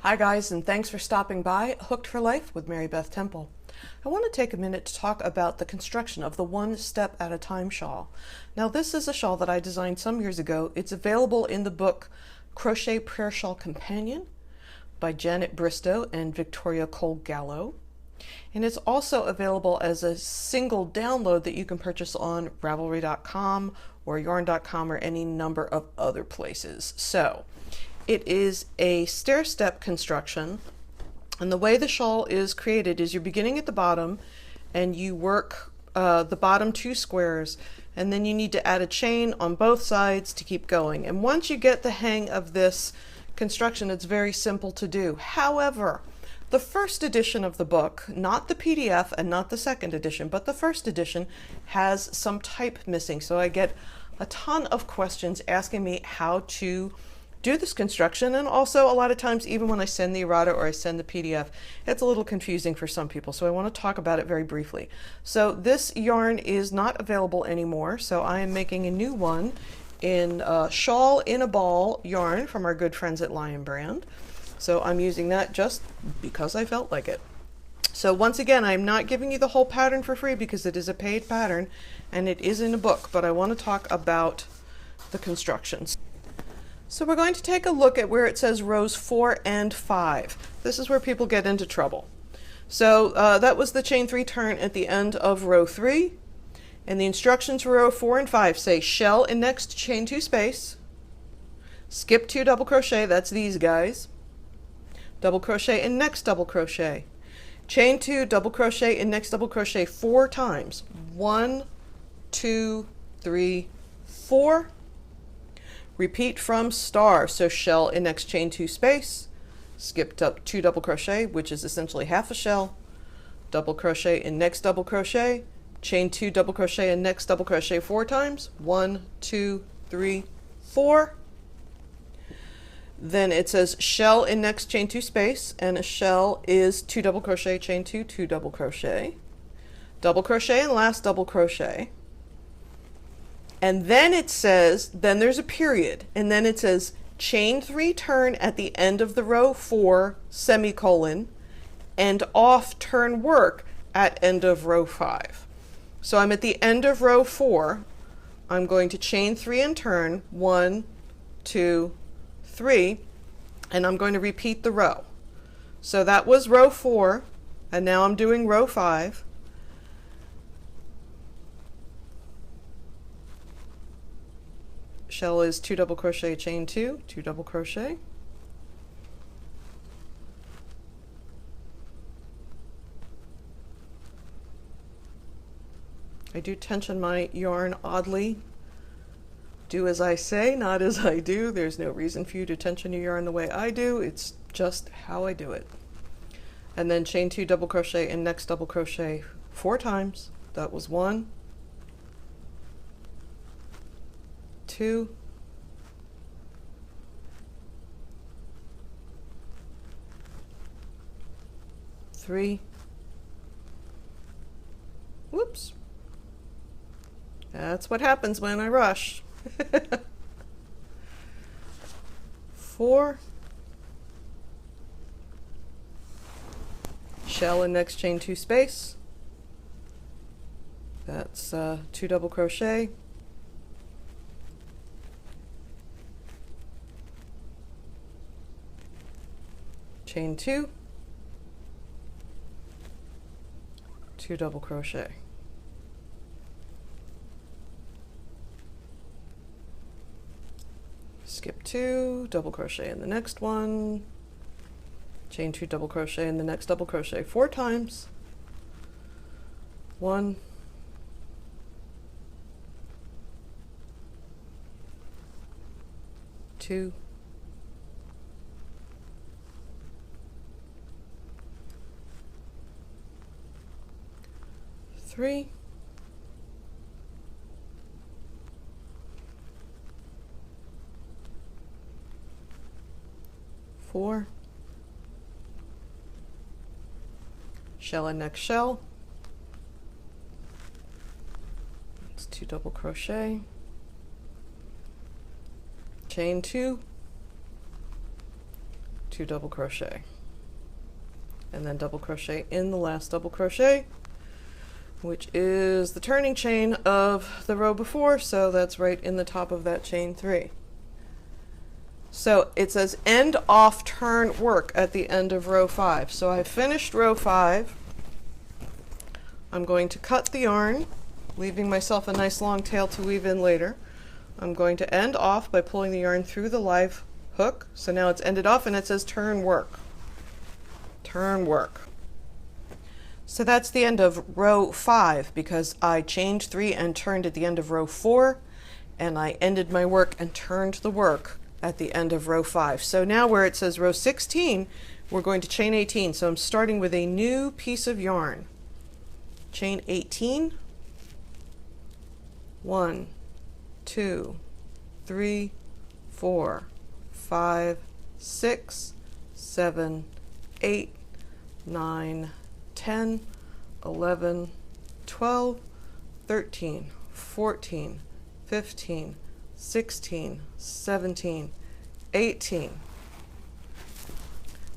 Hi guys, and thanks for stopping by Hooked for Life with Mary Beth Temple. I want to take a minute to talk about the construction of the One Step at a Time shawl. Now this is a shawl that I designed some years ago. It's available in the book Crochet Prayer Shawl Companion by Janet Bristow and Victoria Cole Gallo. And it's also available as a single download that you can purchase on Ravelry.com or Yarn.com or any number of other places. So it is a stair-step construction, and the way the shawl is created is you're beginning at the bottom and you work the bottom two squares, and then you need to add a chain on both sides to keep going. And once you get the hang of this construction, it's very simple to do. However, the first edition of the book, not the PDF and not the second edition, but the first edition has some type missing. So I get a ton of questions asking me how to do this construction, and also a lot of times even when I send the errata or I send the PDF, it's a little confusing for some people, so I want to talk about it very briefly. So this yarn is not available anymore, so I am making a new one in Shawl in a Ball yarn from our good friends at Lion Brand. So I'm using that just because I felt like it. So once again, I'm not giving you the whole pattern for free because it is a paid pattern and it is in a book, but I want to talk about the constructions. So we're going to take a look at where it says rows 4 and 5. This is where people get into trouble. So that was the chain 3 turn at the end of row 3. And the instructions for row 4 and 5 say shell in next chain 2 space, skip 2 double crochet, that's these guys, double crochet in next double crochet, chain 2 double crochet in next double crochet 4 times. 1, 2, 3, 4. Repeat from star, so shell in next chain 2 space, skipped up 2 double crochet, which is essentially half a shell, double crochet in next double crochet, chain 2 double crochet in next double crochet 4 times. 1, 2, 3, 4. Then it says shell in next chain 2 space, and a shell is 2 double crochet, chain 2, 2 double crochet and last double crochet. And then it says, then there's a period, and then it says chain 3 turn at the end of the row 4, semicolon, and off turn work at end of row 5. So I'm at the end of row 4. I'm going to chain 3 and turn 1, 2, 3, and I'm going to repeat the row. So that was row 4, and now I'm doing row 5. Shell is 2 double crochet, chain 2, 2 double crochet. I do tension my yarn oddly. Do as I say, not as I do. There's no reason for you to tension your yarn the way I do. It's just how I do it. And then chain 2 double crochet and next double crochet 4 times. That was 1, 2, 3, whoops, that's what happens when I rush. 4, shell in next chain 2 space, that's 2 double crochet, chain 2, 2 double crochet, skip 2 double crochet in the next one, chain 2 double crochet in the next double crochet 4 times. 1, 2, 3, 4, shell and next shell, it's 2 double crochet, chain 2, 2 2 double crochet, and then double crochet in the last double crochet, which is the turning chain of the row before, so that's right in the top of that chain 3. So it says end off turn work at the end of row 5. So I finished row 5. I'm going to cut the yarn, leaving myself a nice long tail to weave in later. I'm going to end off by pulling the yarn through the live hook. So now it's ended off and it says turn work. Turn work. So that's the end of row 5 because I chained 3 and turned at the end of row 4, and I ended my work and turned the work at the end of row 5. So now where it says row 16, we're going to chain 18. So I'm starting with a new piece of yarn. Chain 18. 1, 2, 3, 4, 5, 6, 7, 8, 9, 10, 11, 12, 13, 14, 15, 16, 17, 18.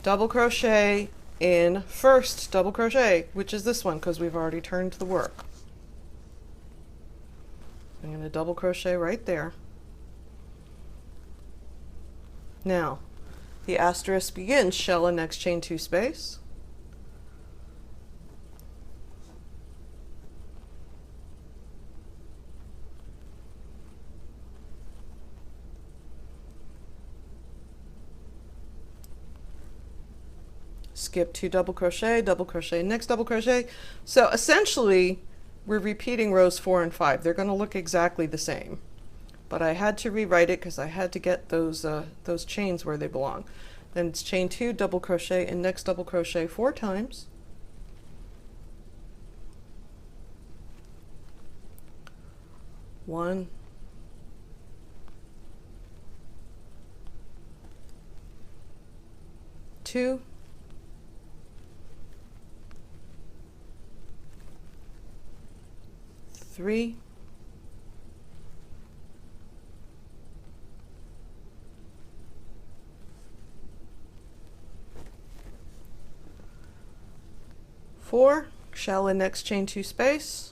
Double crochet in first double crochet, which is this one because we've already turned the work. I'm going to double crochet right there. Now, the asterisk begins, shell and next chain 2 space. Skip 2 double crochet, next double crochet. So essentially, we're repeating rows 4 and 5. They're going to look exactly the same, but I had to rewrite it because I had to get those chains where they belong. Then it's chain 2 double crochet and next double crochet 4 times. One, 2, 3, 4, shell and next chain 2 space.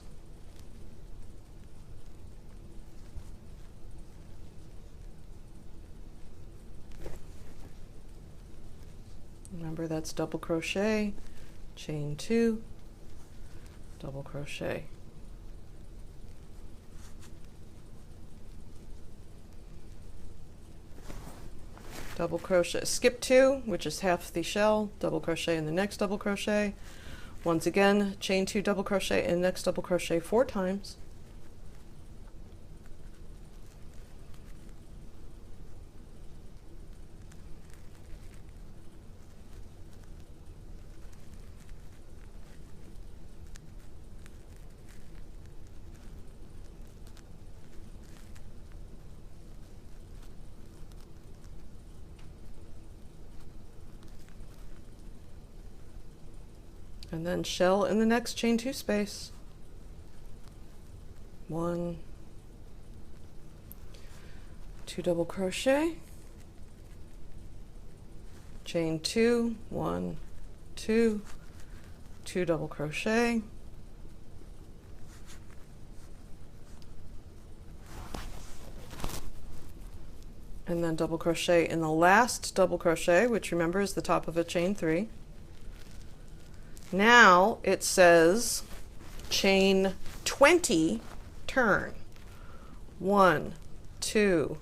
Remember, that's double crochet, chain 2, double crochet. Double crochet, skip 2, which is half the shell, double crochet in the next double crochet. Once again, chain 2 double crochet and next double crochet 4 times. And then shell in the next chain 2 space. 1, 2 double crochet, chain 2, 1, 2, 2 double crochet, and then double crochet in the last double crochet, which remember is the top of a chain 3. Now it says chain 20, turn. 1, 2,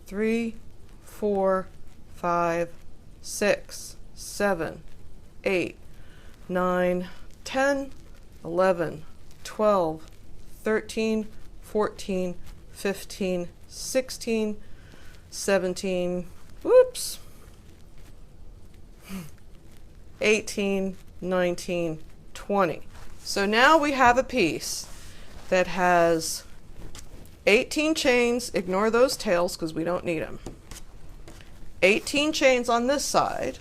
3, 4, 5, 6, 7, 8, 9, 10, 11, 12, 13, 14, 15, 16, 17, whoops, 18, 19, 20. So now we have a piece that has 18 chains, ignore those tails because we don't need them, 18 chains on this side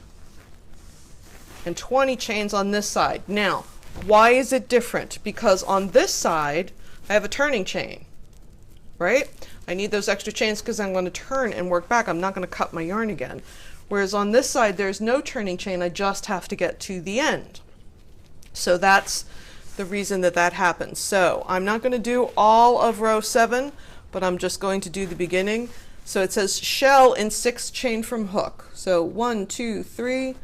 and 20 chains on this side. Now, why is it different? Because on this side I have a turning chain, right? I need those extra chains because I'm going to turn and work back. I'm not going to cut my yarn again. Whereas on this side, there's no turning chain. I just have to get to the end. So that's the reason that that happens. So I'm not going to do all of row 7, but I'm just going to do the beginning. So it says shell in 6 chain from hook. So 1, 2, 3,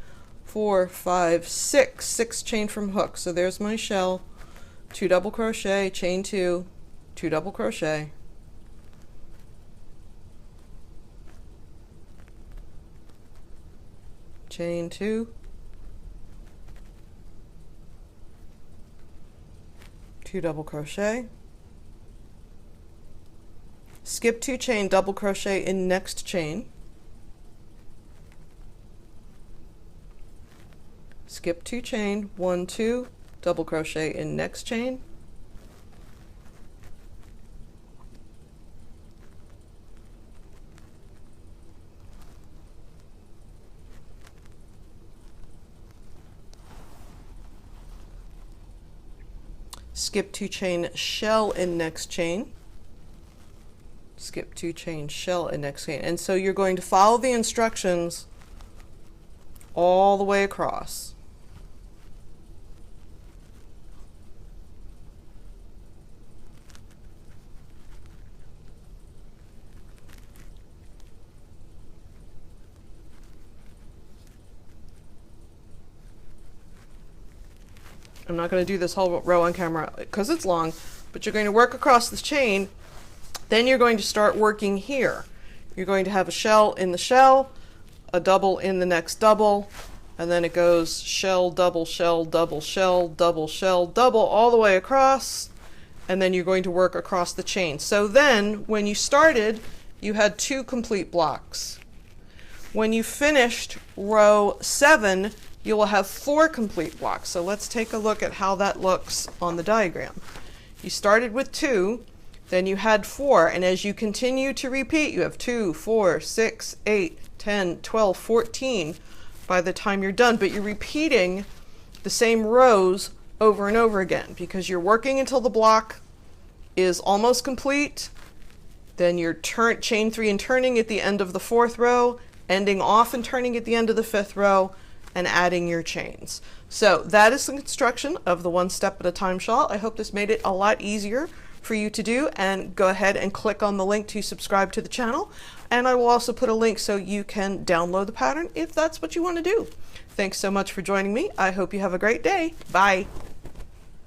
4, 5, 6, 6 chain from hook. So there's my shell, 2 double crochet, chain 2, 2 double crochet, chain 2, 2 double crochet, skip 2 chain, double crochet in next chain, skip 2 chain, 1, 2, double crochet in next chain, skip 2 chain, shell in next chain, skip 2 chain, shell in next chain. And so you're going to follow the instructions all the way across. I'm not going to do this whole row on camera because it's long, but you're going to work across the chain. Then you're going to start working here. You're going to have a shell in the shell, a double in the next double, and then it goes shell, double shell, double shell, double shell, double all the way across, and then you're going to work across the chain. So then when you started, you had 2 complete blocks. When you finished row 7, you will have 4 complete blocks. So let's take a look at how that looks on the diagram. You started with 2, then you had 4, and as you continue to repeat, you have 2, 4, 6, 8, 10, 12, 14 by the time you're done, but you're repeating the same rows over and over again because you're working until the block is almost complete, then you're chain 3 and turning at the end of the 4th row, ending off and turning at the end of the 5th row, and adding your chains. So that is the construction of the one step at a time shawl. I hope this made it a lot easier for you to do, and go ahead and click on the link to subscribe to the channel, and I will also put a link so you can download the pattern if that's what you want to do. Thanks so much for joining me. I hope you have a great day. Bye.